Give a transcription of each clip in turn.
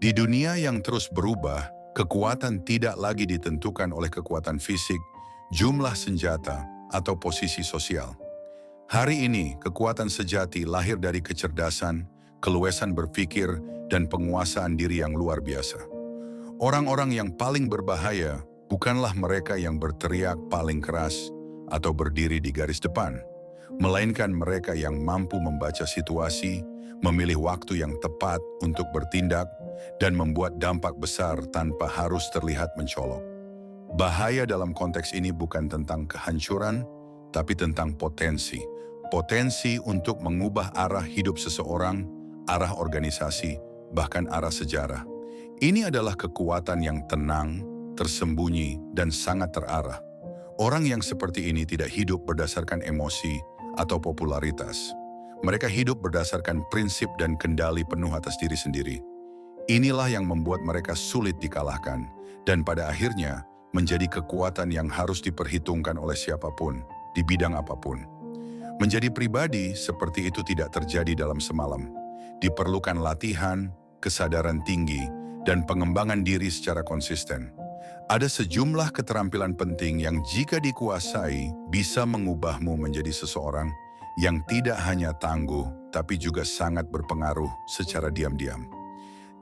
Di dunia yang terus berubah, kekuatan tidak lagi ditentukan oleh kekuatan fisik, jumlah senjata, atau posisi sosial. Hari ini, kekuatan sejati lahir dari kecerdasan, keluasan berpikir, dan penguasaan diri yang luar biasa. Orang-orang yang paling berbahaya bukanlah mereka yang berteriak paling keras atau berdiri di garis depan, melainkan mereka yang mampu membaca situasi, memilih waktu yang tepat untuk bertindak, dan membuat dampak besar tanpa harus terlihat mencolok. Bahaya dalam konteks ini bukan tentang kehancuran, tapi tentang potensi. Potensi untuk mengubah arah hidup seseorang, arah organisasi, bahkan arah sejarah. Ini adalah kekuatan yang tenang, tersembunyi, dan sangat terarah. Orang yang seperti ini tidak hidup berdasarkan emosi atau popularitas. Mereka hidup berdasarkan prinsip dan kendali penuh atas diri sendiri. Inilah yang membuat mereka sulit dikalahkan, dan pada akhirnya menjadi kekuatan yang harus diperhitungkan oleh siapapun, di bidang apapun. Menjadi pribadi seperti itu tidak terjadi dalam semalam. Diperlukan latihan, kesadaran tinggi, dan pengembangan diri secara konsisten. Ada sejumlah keterampilan penting yang jika dikuasai bisa mengubahmu menjadi seseorang yang tidak hanya tangguh, tapi juga sangat berpengaruh secara diam-diam.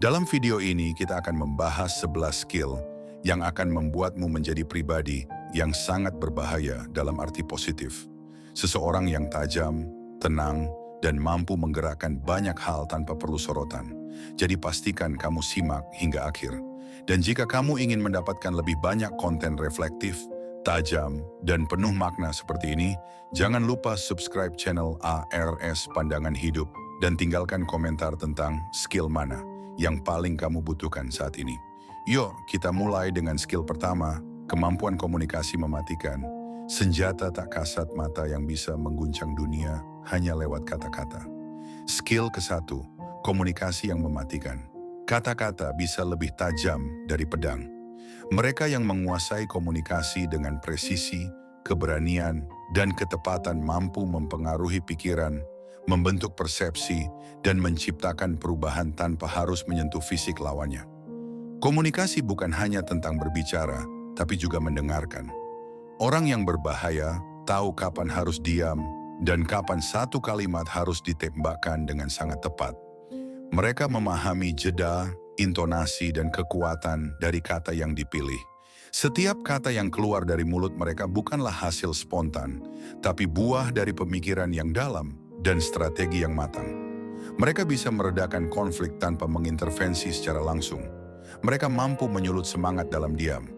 Dalam video ini kita akan membahas 11 skill yang akan membuatmu menjadi pribadi yang sangat berbahaya dalam arti positif. Seseorang yang tajam, tenang, dan mampu menggerakkan banyak hal tanpa perlu sorotan. Jadi pastikan kamu simak hingga akhir. Dan jika kamu ingin mendapatkan lebih banyak konten reflektif, tajam, dan penuh makna seperti ini, jangan lupa subscribe channel ARS Pandangan Hidup dan tinggalkan komentar tentang skill mana yang paling kamu butuhkan saat ini. Yuk, kita mulai dengan skill pertama, kemampuan komunikasi mematikan. Senjata tak kasat mata yang bisa mengguncang dunia hanya lewat kata-kata. Skill ke-1, komunikasi yang mematikan. Kata-kata bisa lebih tajam dari pedang. Mereka yang menguasai komunikasi dengan presisi, keberanian, dan ketepatan mampu mempengaruhi pikiran, membentuk persepsi, dan menciptakan perubahan tanpa harus menyentuh fisik lawannya. Komunikasi bukan hanya tentang berbicara, tapi juga mendengarkan. Orang yang berbahaya tahu kapan harus diam dan kapan satu kalimat harus ditembakkan dengan sangat tepat. Mereka memahami jeda, intonasi, dan kekuatan dari kata yang dipilih. Setiap kata yang keluar dari mulut mereka bukanlah hasil spontan, tapi buah dari pemikiran yang dalam dan strategi yang matang. Mereka bisa meredakan konflik tanpa mengintervensi secara langsung. Mereka mampu menyulut semangat dalam diam.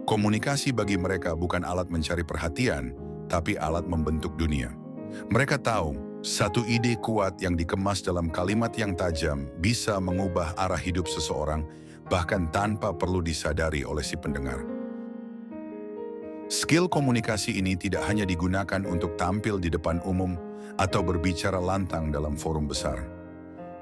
Komunikasi bagi mereka bukan alat mencari perhatian, tapi alat membentuk dunia. Mereka tahu, satu ide kuat yang dikemas dalam kalimat yang tajam bisa mengubah arah hidup seseorang, bahkan tanpa perlu disadari oleh si pendengar. Skill komunikasi ini tidak hanya digunakan untuk tampil di depan umum atau berbicara lantang dalam forum besar.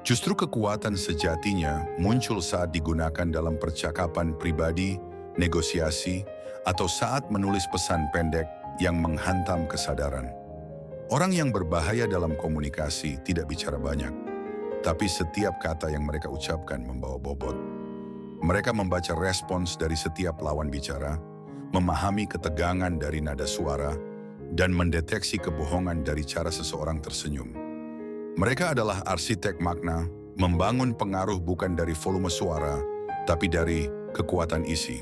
Justru kekuatan sejatinya muncul saat digunakan dalam percakapan pribadi, negosiasi, atau saat menulis pesan pendek yang menghantam kesadaran. Orang yang berbahaya dalam komunikasi tidak bicara banyak, tapi setiap kata yang mereka ucapkan membawa bobot. Mereka membaca respons dari setiap lawan bicara, memahami ketegangan dari nada suara, dan mendeteksi kebohongan dari cara seseorang tersenyum. Mereka adalah arsitek makna, membangun pengaruh bukan dari volume suara, tapi dari kekuatan isi.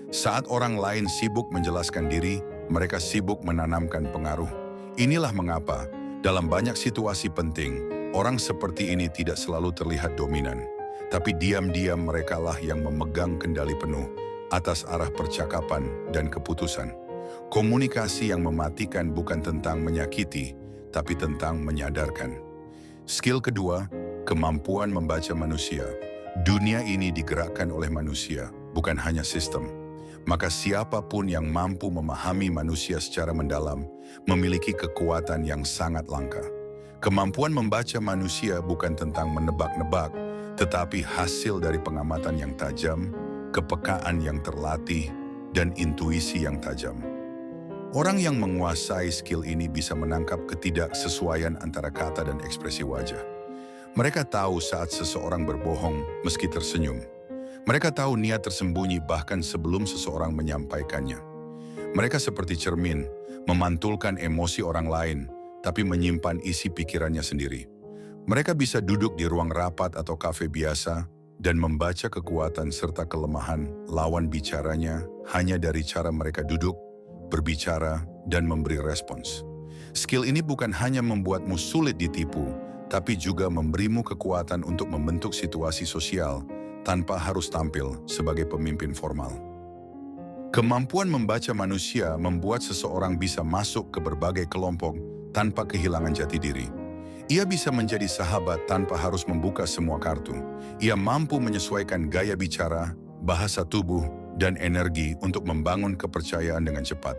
Saat orang lain sibuk menjelaskan diri, mereka sibuk menanamkan pengaruh. Inilah mengapa, dalam banyak situasi penting, orang seperti ini tidak selalu terlihat dominan. Tapi diam-diam merekalah yang memegang kendali penuh atas arah percakapan dan keputusan. Komunikasi yang mematikan bukan tentang menyakiti, tapi tentang menyadarkan. Skill kedua, kemampuan membaca manusia. Dunia ini digerakkan oleh manusia, bukan hanya sistem. Maka siapapun yang mampu memahami manusia secara mendalam memiliki kekuatan yang sangat langka. Kemampuan membaca manusia bukan tentang menebak-nebak, tetapi hasil dari pengamatan yang tajam, kepekaan yang terlatih, dan intuisi yang tajam. Orang yang menguasai skill ini bisa menangkap ketidaksesuaian antara kata dan ekspresi wajah. Mereka tahu saat seseorang berbohong meski tersenyum, Mereka tahu niat tersembunyi bahkan sebelum seseorang menyampaikannya. Mereka seperti cermin, memantulkan emosi orang lain, tapi menyimpan isi pikirannya sendiri. Mereka bisa duduk di ruang rapat atau kafe biasa dan membaca kekuatan serta kelemahan lawan bicaranya hanya dari cara mereka duduk, berbicara, dan memberi respons. Skill ini bukan hanya membuatmu sulit ditipu, tapi juga memberimu kekuatan untuk membentuk situasi sosial tanpa harus tampil sebagai pemimpin formal. Kemampuan membaca manusia membuat seseorang bisa masuk ke berbagai kelompok tanpa kehilangan jati diri. Ia bisa menjadi sahabat tanpa harus membuka semua kartu. Ia mampu menyesuaikan gaya bicara, bahasa tubuh, dan energi untuk membangun kepercayaan dengan cepat.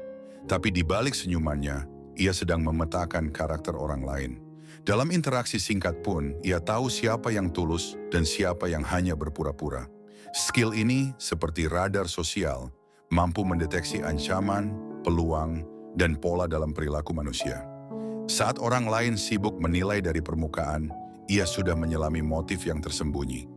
Tapi di balik senyumannya, ia sedang memetakan karakter orang lain. Dalam interaksi singkat pun, ia tahu siapa yang tulus dan siapa yang hanya berpura-pura. Skill ini, seperti radar sosial, mampu mendeteksi ancaman, peluang, dan pola dalam perilaku manusia. Saat orang lain sibuk menilai dari permukaan, ia sudah menyelami motif yang tersembunyi.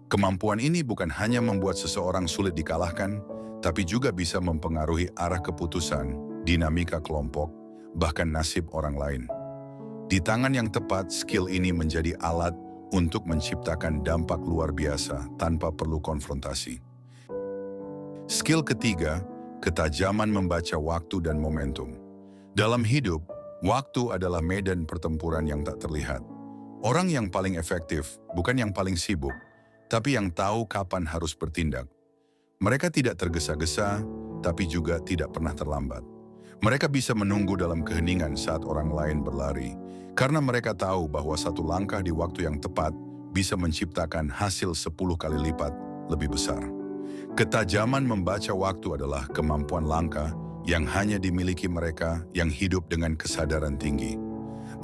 Kemampuan ini bukan hanya membuat seseorang sulit dikalahkan, tapi juga bisa mempengaruhi arah keputusan, dinamika kelompok, bahkan nasib orang lain. Di tangan yang tepat, skill ini menjadi alat untuk menciptakan dampak luar biasa tanpa perlu konfrontasi. Skill ketiga, ketajaman membaca waktu dan momentum. Dalam hidup, waktu adalah medan pertempuran yang tak terlihat. Orang yang paling efektif bukan yang paling sibuk, tapi yang tahu kapan harus bertindak. Mereka tidak tergesa-gesa, tapi juga tidak pernah terlambat. Mereka bisa menunggu dalam keheningan saat orang lain berlari, karena mereka tahu bahwa satu langkah di waktu yang tepat bisa menciptakan hasil 10 kali lipat lebih besar. Ketajaman membaca waktu adalah kemampuan langka yang hanya dimiliki mereka yang hidup dengan kesadaran tinggi.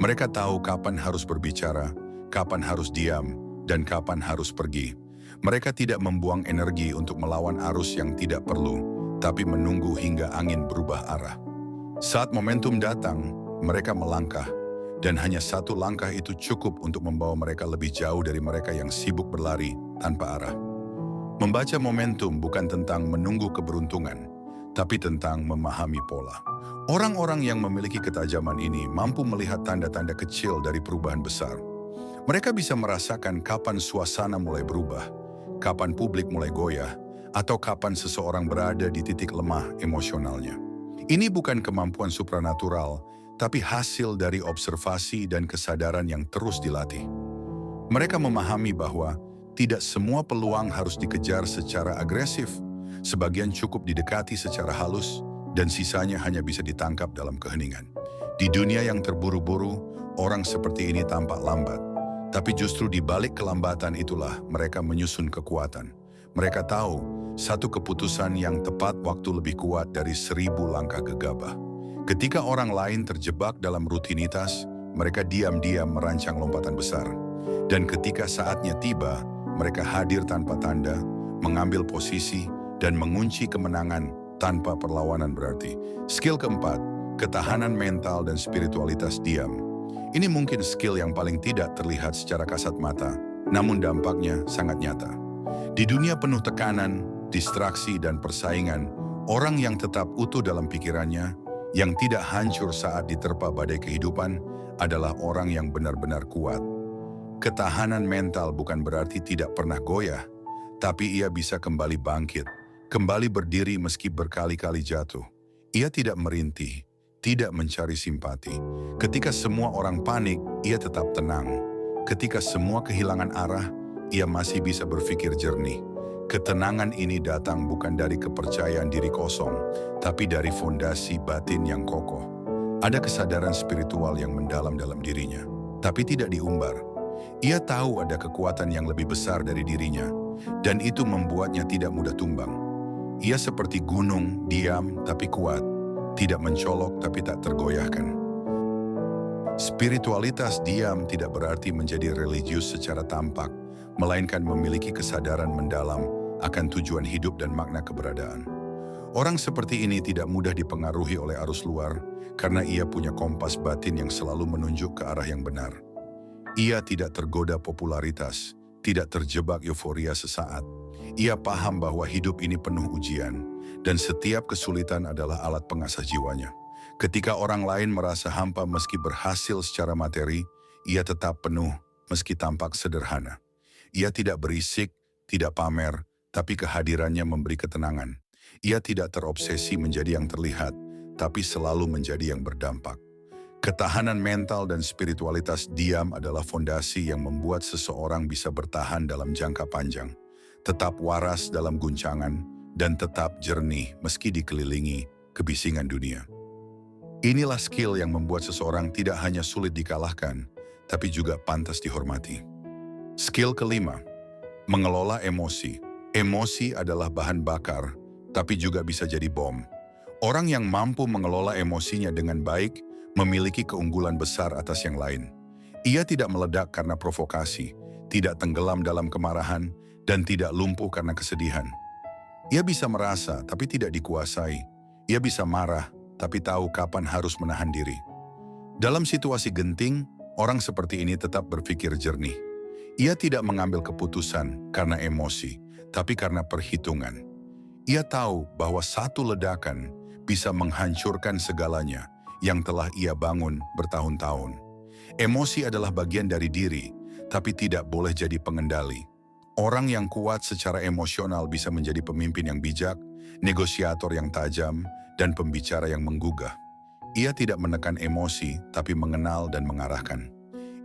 Mereka tahu kapan harus berbicara, kapan harus diam, dan kapan harus pergi. Mereka tidak membuang energi untuk melawan arus yang tidak perlu, tapi menunggu hingga angin berubah arah. Saat momentum datang, mereka melangkah, dan hanya satu langkah itu cukup untuk membawa mereka lebih jauh dari mereka yang sibuk berlari tanpa arah. Membaca momentum bukan tentang menunggu keberuntungan, tapi tentang memahami pola. Orang-orang yang memiliki ketajaman ini mampu melihat tanda-tanda kecil dari perubahan besar. Mereka bisa merasakan kapan suasana mulai berubah, kapan publik mulai goyah, atau kapan seseorang berada di titik lemah emosionalnya. Ini bukan kemampuan supranatural, tapi hasil dari observasi dan kesadaran yang terus dilatih. Mereka memahami bahwa tidak semua peluang harus dikejar secara agresif. Sebagian cukup didekati secara halus, dan sisanya hanya bisa ditangkap dalam keheningan. Di dunia yang terburu-buru, orang seperti ini tampak lambat. Tapi justru di balik kelambatan itulah mereka menyusun kekuatan. Mereka tahu, satu keputusan yang tepat waktu lebih kuat dari 1000 langkah gegabah. Ketika orang lain terjebak dalam rutinitas, mereka diam-diam merancang lompatan besar. Dan ketika saatnya tiba, mereka hadir tanpa tanda, mengambil posisi, dan mengunci kemenangan tanpa perlawanan berarti. Skill keempat, ketahanan mental dan spiritualitas diam. Ini mungkin skill yang paling tidak terlihat secara kasat mata, namun dampaknya sangat nyata. Di dunia penuh tekanan, distraksi, dan persaingan, orang yang tetap utuh dalam pikirannya, yang tidak hancur saat diterpa badai kehidupan, adalah orang yang benar-benar kuat. Ketahanan mental bukan berarti tidak pernah goyah, tapi ia bisa kembali bangkit, kembali berdiri meski berkali-kali jatuh. Ia tidak merintih, tidak mencari simpati. Ketika semua orang panik, ia tetap tenang. Ketika semua kehilangan arah, ia masih bisa berpikir jernih. Ketenangan ini datang bukan dari kepercayaan diri kosong, tapi dari fondasi batin yang kokoh. Ada kesadaran spiritual yang mendalam dalam dirinya, tapi tidak diumbar. Ia tahu ada kekuatan yang lebih besar dari dirinya, dan itu membuatnya tidak mudah tumbang. Ia seperti gunung, diam tapi kuat, tidak mencolok tapi tak tergoyahkan. Spiritualitas diam tidak berarti menjadi religius secara tampak, melainkan memiliki kesadaran mendalam akan tujuan hidup dan makna keberadaan. Orang seperti ini tidak mudah dipengaruhi oleh arus luar, karena ia punya kompas batin yang selalu menunjuk ke arah yang benar. Ia tidak tergoda popularitas, tidak terjebak euforia sesaat. Ia paham bahwa hidup ini penuh ujian, dan setiap kesulitan adalah alat pengasah jiwanya. Ketika orang lain merasa hampa meski berhasil secara materi, ia tetap penuh meski tampak sederhana. Ia tidak berisik, tidak pamer, tapi kehadirannya memberi ketenangan. Ia tidak terobsesi menjadi yang terlihat, tapi selalu menjadi yang berdampak. Ketahanan mental dan spiritualitas diam adalah fondasi yang membuat seseorang bisa bertahan dalam jangka panjang, tetap waras dalam guncangan, dan tetap jernih meski dikelilingi kebisingan dunia. Inilah skill yang membuat seseorang tidak hanya sulit dikalahkan, tapi juga pantas dihormati. Skill kelima, mengelola emosi. Emosi adalah bahan bakar, tapi juga bisa jadi bom. Orang yang mampu mengelola emosinya dengan baik memiliki keunggulan besar atas yang lain. Ia tidak meledak karena provokasi, tidak tenggelam dalam kemarahan, dan tidak lumpuh karena kesedihan. Ia bisa merasa tapi tidak dikuasai. Ia bisa marah tapi tahu kapan harus menahan diri. Dalam situasi genting, orang seperti ini tetap berpikir jernih. Ia tidak mengambil keputusan karena emosi, tapi karena perhitungan. Ia tahu bahwa satu ledakan bisa menghancurkan segalanya yang telah ia bangun bertahun-tahun. Emosi adalah bagian dari diri, tapi tidak boleh jadi pengendali. Orang yang kuat secara emosional bisa menjadi pemimpin yang bijak, negosiator yang tajam, dan pembicara yang menggugah. Ia tidak menekan emosi, tapi mengenal dan mengarahkan.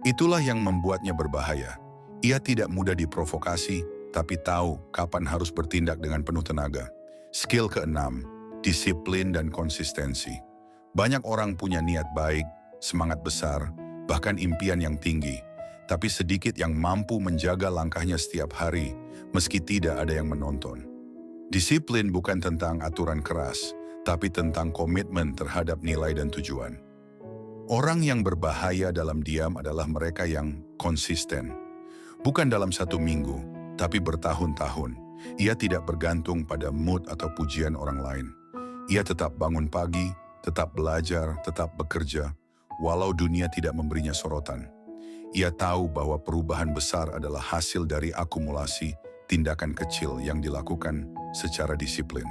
Itulah yang membuatnya berbahaya. Ia tidak mudah diprovokasi, tapi tahu kapan harus bertindak dengan penuh tenaga. Skill keenam, disiplin dan konsistensi. Banyak orang punya niat baik, semangat besar, bahkan impian yang tinggi, tapi sedikit yang mampu menjaga langkahnya setiap hari, meski tidak ada yang menonton. Disiplin bukan tentang aturan keras, tapi tentang komitmen terhadap nilai dan tujuan. Orang yang berbahaya dalam diam adalah mereka yang konsisten. Bukan dalam satu minggu, tapi bertahun-tahun. Ia tidak bergantung pada mood atau pujian orang lain. Ia tetap bangun pagi, tetap belajar, tetap bekerja, walau dunia tidak memberinya sorotan. Ia tahu bahwa perubahan besar adalah hasil dari akumulasi tindakan kecil yang dilakukan secara disiplin.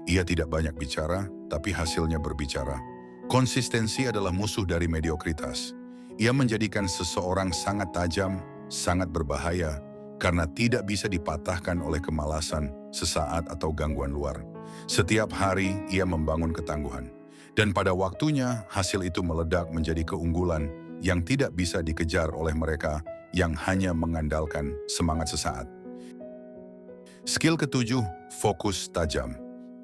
Ia tidak banyak bicara, tapi hasilnya berbicara. Konsistensi adalah musuh dari mediokritas. Ia menjadikan seseorang sangat tajam, sangat berbahaya, karena tidak bisa dipatahkan oleh kemalasan, sesaat atau gangguan luar. Setiap hari ia membangun ketangguhan. Dan pada waktunya, hasil itu meledak menjadi keunggulan yang tidak bisa dikejar oleh mereka yang hanya mengandalkan semangat sesaat. Skill ketujuh, fokus tajam.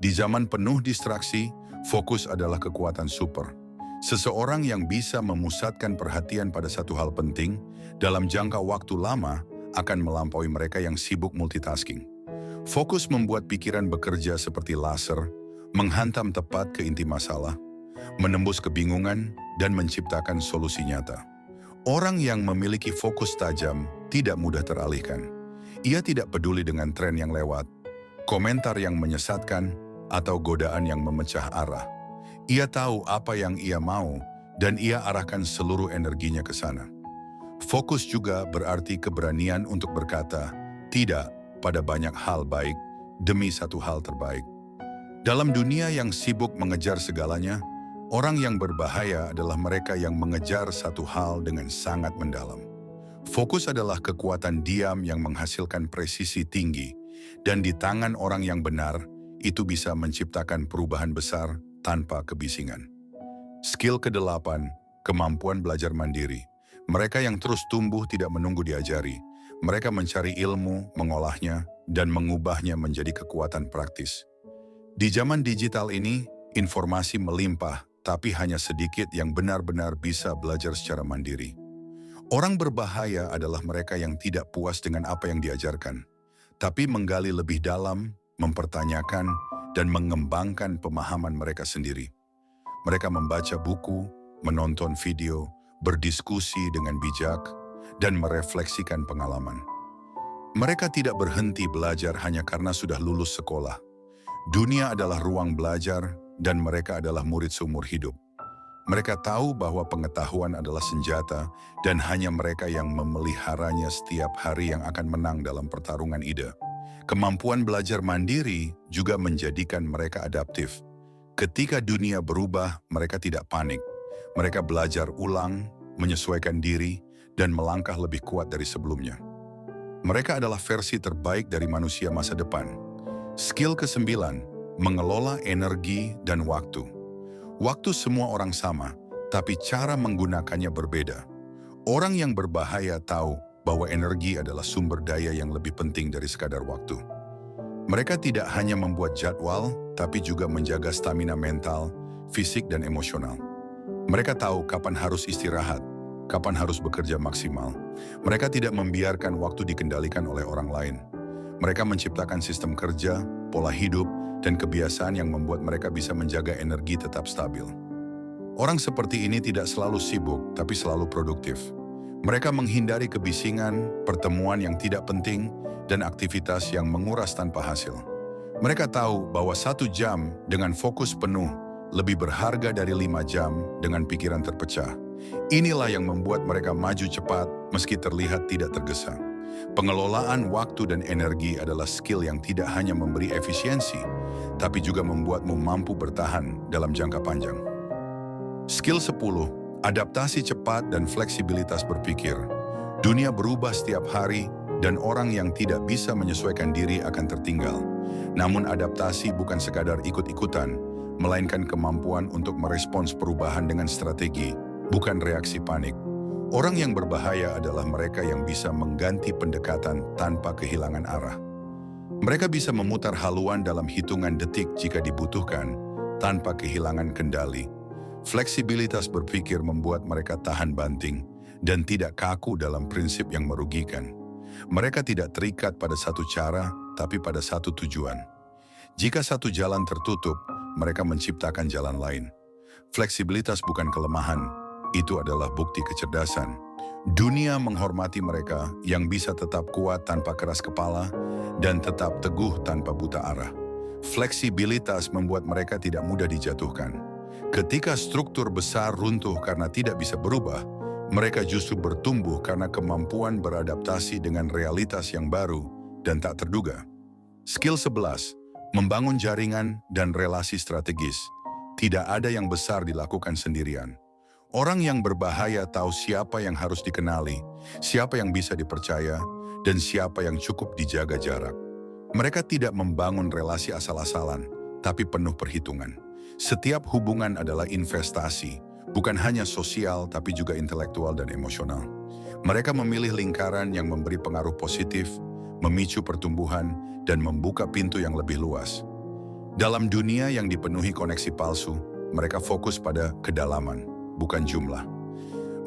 Di zaman penuh distraksi, fokus adalah kekuatan super. Seseorang yang bisa memusatkan perhatian pada satu hal penting dalam jangka waktu lama akan melampaui mereka yang sibuk multitasking. Fokus membuat pikiran bekerja seperti laser, menghantam tepat ke inti masalah, menembus kebingungan, dan menciptakan solusi nyata. Orang yang memiliki fokus tajam tidak mudah teralihkan. Ia tidak peduli dengan tren yang lewat, komentar yang menyesatkan, atau godaan yang memecah arah. Ia tahu apa yang ia mau, dan ia arahkan seluruh energinya ke sana. Fokus juga berarti keberanian untuk berkata tidak pada banyak hal baik demi satu hal terbaik. Dalam dunia yang sibuk mengejar segalanya, orang yang berbahaya adalah mereka yang mengejar satu hal dengan sangat mendalam. Fokus adalah kekuatan diam yang menghasilkan presisi tinggi, dan di tangan orang yang benar, itu bisa menciptakan perubahan besar tanpa kebisingan. Skill kedelapan, kemampuan belajar mandiri. Mereka yang terus tumbuh tidak menunggu diajari. Mereka mencari ilmu, mengolahnya, dan mengubahnya menjadi kekuatan praktis. Di zaman digital ini, informasi melimpah, tapi hanya sedikit yang benar-benar bisa belajar secara mandiri. Orang berbahaya adalah mereka yang tidak puas dengan apa yang diajarkan, tapi menggali lebih dalam, mempertanyakan, dan mengembangkan pemahaman mereka sendiri. Mereka membaca buku, menonton video, berdiskusi dengan bijak, dan merefleksikan pengalaman. Mereka tidak berhenti belajar hanya karena sudah lulus sekolah. Dunia adalah ruang belajar, dan mereka adalah murid seumur hidup. Mereka tahu bahwa pengetahuan adalah senjata dan hanya mereka yang memeliharanya setiap hari yang akan menang dalam pertarungan ide. Kemampuan belajar mandiri juga menjadikan mereka adaptif. Ketika dunia berubah, mereka tidak panik. Mereka belajar ulang, menyesuaikan diri, dan melangkah lebih kuat dari sebelumnya. Mereka adalah versi terbaik dari manusia masa depan. Skill ke-9, mengelola energi dan waktu. Waktu semua orang sama, tapi cara menggunakannya berbeda. Orang yang berbahaya tahu bahwa energi adalah sumber daya yang lebih penting dari sekadar waktu. Mereka tidak hanya membuat jadwal, tapi juga menjaga stamina mental, fisik, dan emosional. Mereka tahu kapan harus istirahat, kapan harus bekerja maksimal. Mereka tidak membiarkan waktu dikendalikan oleh orang lain. Mereka menciptakan sistem kerja, pola hidup, dan kebiasaan yang membuat mereka bisa menjaga energi tetap stabil. Orang seperti ini tidak selalu sibuk, tapi selalu produktif. Mereka menghindari kebisingan, pertemuan yang tidak penting, dan aktivitas yang menguras tanpa hasil. Mereka tahu bahwa 1 jam dengan fokus penuh lebih berharga dari 5 jam dengan pikiran terpecah. Inilah yang membuat mereka maju cepat meski terlihat tidak tergesa. Pengelolaan waktu dan energi adalah skill yang tidak hanya memberi efisiensi, tapi juga membuatmu mampu bertahan dalam jangka panjang. Skill 10, adaptasi cepat dan fleksibilitas berpikir. Dunia berubah setiap hari dan orang yang tidak bisa menyesuaikan diri akan tertinggal. Namun adaptasi bukan sekadar ikut-ikutan, melainkan kemampuan untuk merespons perubahan dengan strategi, bukan reaksi panik. Orang yang berbahaya adalah mereka yang bisa mengganti pendekatan tanpa kehilangan arah. Mereka bisa memutar haluan dalam hitungan detik jika dibutuhkan, tanpa kehilangan kendali. Fleksibilitas berpikir membuat mereka tahan banting dan tidak kaku dalam prinsip yang merugikan. Mereka tidak terikat pada satu cara, tapi pada satu tujuan. Jika satu jalan tertutup, mereka menciptakan jalan lain. Fleksibilitas bukan kelemahan, itu adalah bukti kecerdasan. Dunia menghormati mereka yang bisa tetap kuat tanpa keras kepala dan tetap teguh tanpa buta arah. Fleksibilitas membuat mereka tidak mudah dijatuhkan. Ketika struktur besar runtuh karena tidak bisa berubah, mereka justru bertumbuh karena kemampuan beradaptasi dengan realitas yang baru dan tak terduga. Skill 11, membangun jaringan dan relasi strategis. Tidak ada yang besar dilakukan sendirian. Orang yang berbahaya tahu siapa yang harus dikenali, siapa yang bisa dipercaya, dan siapa yang cukup dijaga jarak. Mereka tidak membangun relasi asal-asalan, tapi penuh perhitungan. Setiap hubungan adalah investasi, bukan hanya sosial tapi juga intelektual dan emosional. Mereka memilih lingkaran yang memberi pengaruh positif, memicu pertumbuhan, dan membuka pintu yang lebih luas. Dalam dunia yang dipenuhi koneksi palsu, mereka fokus pada kedalaman, bukan jumlah.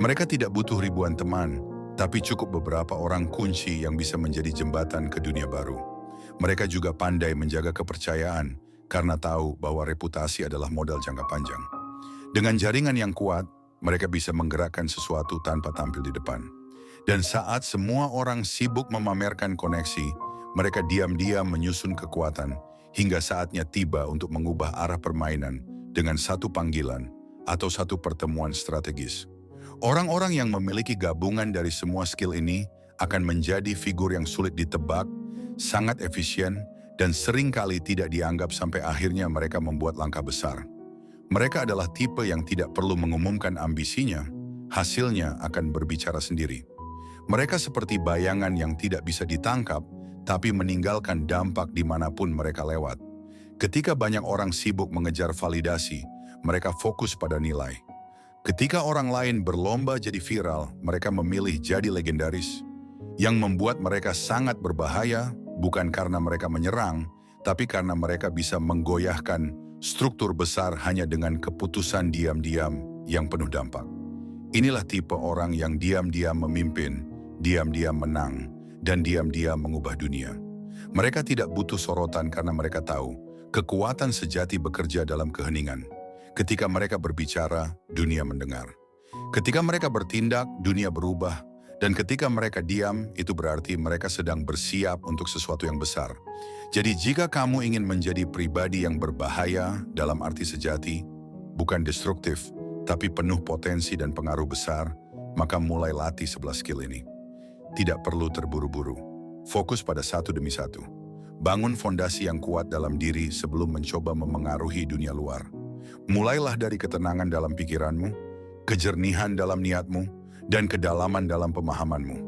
Mereka tidak butuh ribuan teman, tapi cukup beberapa orang kunci yang bisa menjadi jembatan ke dunia baru. Mereka juga pandai menjaga kepercayaan karena tahu bahwa reputasi adalah modal jangka panjang. Dengan jaringan yang kuat, mereka bisa menggerakkan sesuatu tanpa tampil di depan. Dan saat semua orang sibuk memamerkan koneksi, mereka diam-diam menyusun kekuatan hingga saatnya tiba untuk mengubah arah permainan dengan satu panggilan atau satu pertemuan strategis. Orang-orang yang memiliki gabungan dari semua skill ini akan menjadi figur yang sulit ditebak, sangat efisien, dan seringkali tidak dianggap sampai akhirnya mereka membuat langkah besar. Mereka adalah tipe yang tidak perlu mengumumkan ambisinya, hasilnya akan berbicara sendiri. Mereka seperti bayangan yang tidak bisa ditangkap, tapi meninggalkan dampak dimanapun mereka lewat. Ketika banyak orang sibuk mengejar validasi, mereka fokus pada nilai. Ketika orang lain berlomba jadi viral, mereka memilih jadi legendaris. Yang membuat mereka sangat berbahaya bukan karena mereka menyerang, tapi karena mereka bisa menggoyahkan struktur besar hanya dengan keputusan diam-diam yang penuh dampak. Inilah tipe orang yang diam-diam memimpin, diam-diam menang, dan diam-diam mengubah dunia. Mereka tidak butuh sorotan karena mereka tahu kekuatan sejati bekerja dalam keheningan. Ketika mereka berbicara, dunia mendengar. Ketika mereka bertindak, dunia berubah. Dan ketika mereka diam, itu berarti mereka sedang bersiap untuk sesuatu yang besar. Jadi jika kamu ingin menjadi pribadi yang berbahaya dalam arti sejati, bukan destruktif, tapi penuh potensi dan pengaruh besar, maka mulai latih 11 skill ini. Tidak perlu terburu-buru. Fokus pada satu demi satu. Bangun fondasi yang kuat dalam diri sebelum mencoba memengaruhi dunia luar. Mulailah dari ketenangan dalam pikiranmu, kejernihan dalam niatmu, dan kedalaman dalam pemahamanmu.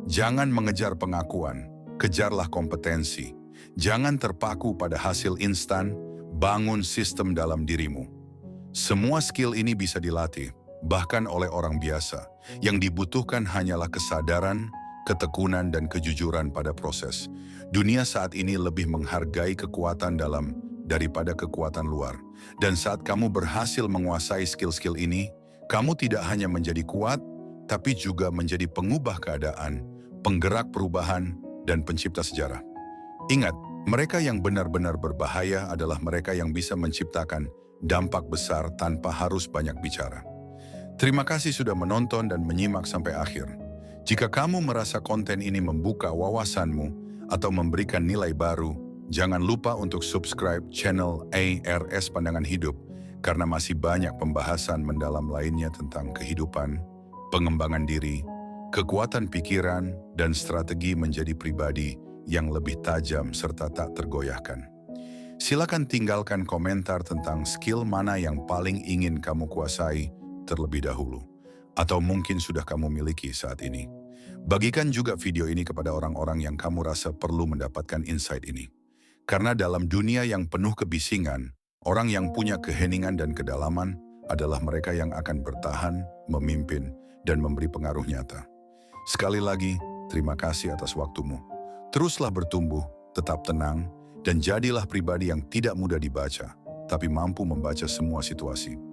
Jangan mengejar pengakuan, kejarlah kompetensi. Jangan terpaku pada hasil instan, bangun sistem dalam dirimu. Semua skill ini bisa dilatih, bahkan oleh orang biasa. Yang dibutuhkan hanyalah kesadaran, ketekunan, dan kejujuran pada proses. Dunia saat ini lebih menghargai kekuatan dalam daripada kekuatan luar. Dan saat kamu berhasil menguasai skill-skill ini, kamu tidak hanya menjadi kuat, tapi juga menjadi pengubah keadaan, penggerak perubahan, dan pencipta sejarah. Ingat, mereka yang benar-benar berbahaya adalah mereka yang bisa menciptakan dampak besar tanpa harus banyak bicara. Terima kasih sudah menonton dan menyimak sampai akhir. Jika kamu merasa konten ini membuka wawasanmu atau memberikan nilai baru, jangan lupa untuk subscribe channel ARS Pandangan Hidup karena masih banyak pembahasan mendalam lainnya tentang kehidupan, pengembangan diri, kekuatan pikiran, dan strategi menjadi pribadi yang lebih tajam serta tak tergoyahkan. Silakan tinggalkan komentar tentang skill mana yang paling ingin kamu kuasai terlebih dahulu, atau mungkin sudah kamu miliki saat ini. Bagikan juga video ini kepada orang-orang yang kamu rasa perlu mendapatkan insight ini. Karena dalam dunia yang penuh kebisingan, orang yang punya keheningan dan kedalaman adalah mereka yang akan bertahan, memimpin, dan memberi pengaruh nyata. Sekali lagi, terima kasih atas waktumu. Teruslah bertumbuh, tetap tenang, dan jadilah pribadi yang tidak mudah dibaca, tapi mampu membaca semua situasi.